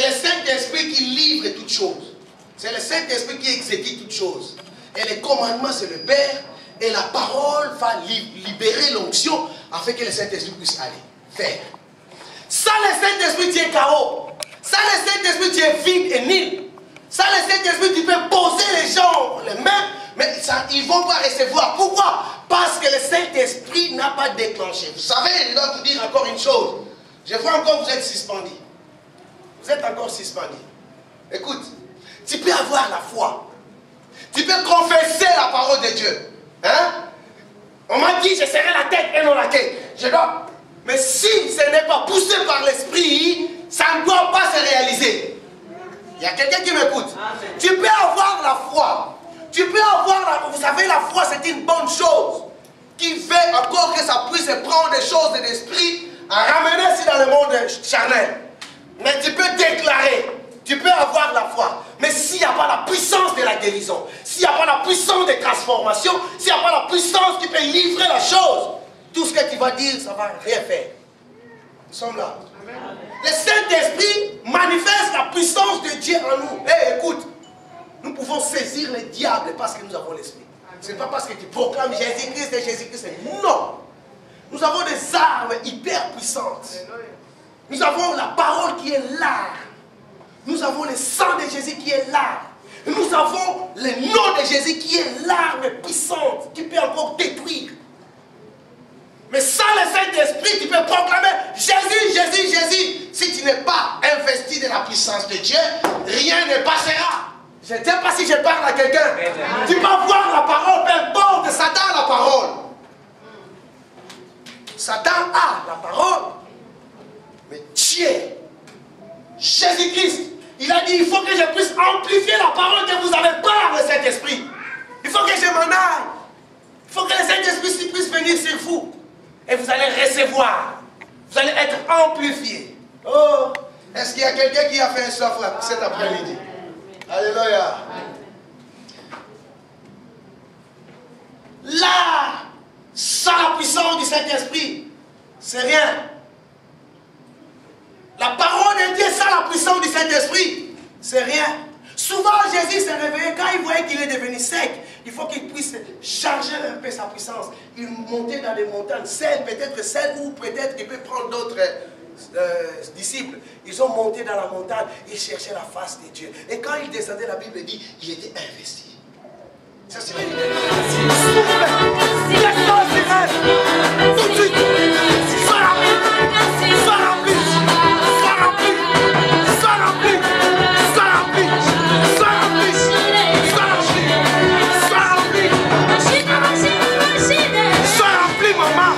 le Saint-Esprit qui livre toutes choses. C'est le Saint-Esprit qui exécute toutes choses. Et les commandements, c'est le Père. Et la parole va libérer l'onction afin que le Saint-Esprit puisse aller faire. Sans le Saint-Esprit, tu es chaos. Sans le Saint-Esprit, tu es vide et nul. Sans le Saint-Esprit, tu peux poser les gens les mains, mais ils ne vont pas recevoir. Pourquoi? Parce que le Saint-Esprit n'a pas déclenché. Vous savez, je dois vous dire encore une chose. Je vois encore que vous êtes suspendu. Vous êtes encore suspendu. Écoute, tu peux avoir la foi. Tu peux confesser la parole de Dieu. Hein? On m'a dit, je serai la tête et non la tête. Je dois. Mais si ce n'est pas poussé par l'esprit, ça ne doit pas se réaliser. Il y a quelqu'un qui m'écoute. Tu peux avoir la foi. Tu peux avoir la... Vous savez, la foi, c'est une bonne chose. Qui fait encore que ça puisse prendre des choses de l'esprit à ramener ici dans le monde charnel. Mais tu peux déclarer. Tu peux avoir la foi. Mais s'il n'y a pas la puissance de la guérison, s'il n'y a pas la puissance de transformation, s'il n'y a pas la puissance qui peut livrer la chose, tout ce que tu vas dire, ça ne va rien faire. Nous sommes là. Amen. Le Saint-Esprit manifeste la puissance de Dieu en nous. Hey, écoute, nous pouvons saisir le diable parce que nous avons l'Esprit. Ce n'est pas parce que tu proclames Jésus-Christ et Jésus-Christ. Non. Nous avons des armes hyper puissantes. Nous avons la parole qui est là. Nous avons le sang de Jésus qui est là. Nous avons le nom de Jésus qui est l'arme puissante qui peut encore détruire. Mais sans le Saint-Esprit, tu peux proclamer Jésus, Jésus, Jésus. Si tu n'es pas investi de la puissance de Dieu, rien ne passera. Je ne sais pas si je parle à quelqu'un. Tu peux voir la parole, peu importe, Satan a la parole. Satan a la parole. Mais Dieu, Jésus-Christ, il a dit, il faut que je puisse amplifier la parole que vous avez par le Saint-Esprit. Il faut que je m'en aille. Il faut que le Saint-Esprit puisse venir sur vous. Et vous allez recevoir. Vous allez être amplifié. Oh, est-ce qu'il y a quelqu'un qui a fait un souffle cet après-midi? Alléluia. Là, sans la puissance du Saint-Esprit, c'est rien. La parole de Dieu sans la puissance du Saint-Esprit, c'est rien. Souvent, Jésus s'est réveillé quand il voyait qu'il est devenu sec. Il faut qu'il puisse charger un peu sa puissance. Il montait dans les montagnes, peut-être seul ou peut-être il peut prendre d'autres disciples. Ils ont monté dans la montagne et cherchaient la face de Dieu. Et quand il descendait, la Bible dit, il était investi. Ça, c'est la Bible. Tout de suite. Sois rempli. Sois rempli. Sois rempli. Sois rempli. Sois rempli. Sois rempli. Sois rempli. Sois rempli. Sois rempli, maman.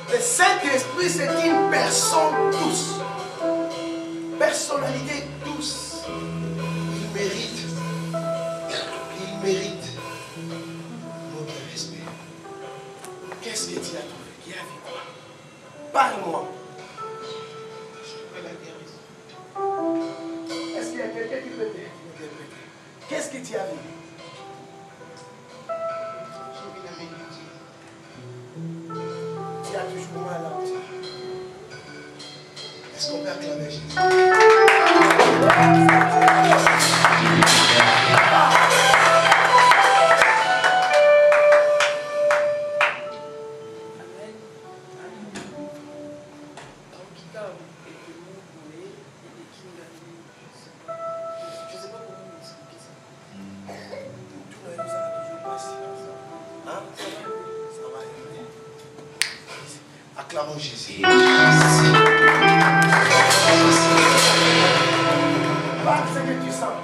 Le Saint-Esprit, c'est une personne douce. Personnalité douce. Il mérite notre respect. Qu'est-ce que tu as trouvé? Qui a vu quoi? Parle-moi. Je peux la guérison. Est-ce qu'il y a quelqu'un qui peut t'aider? Qu'est-ce que tu as vu? J'ai vu la méditer. Tu as toujours mal à la tête. Est-ce qu'on peut acclamer Jésus? Acclamons Jésus. Parle ce que tu sens.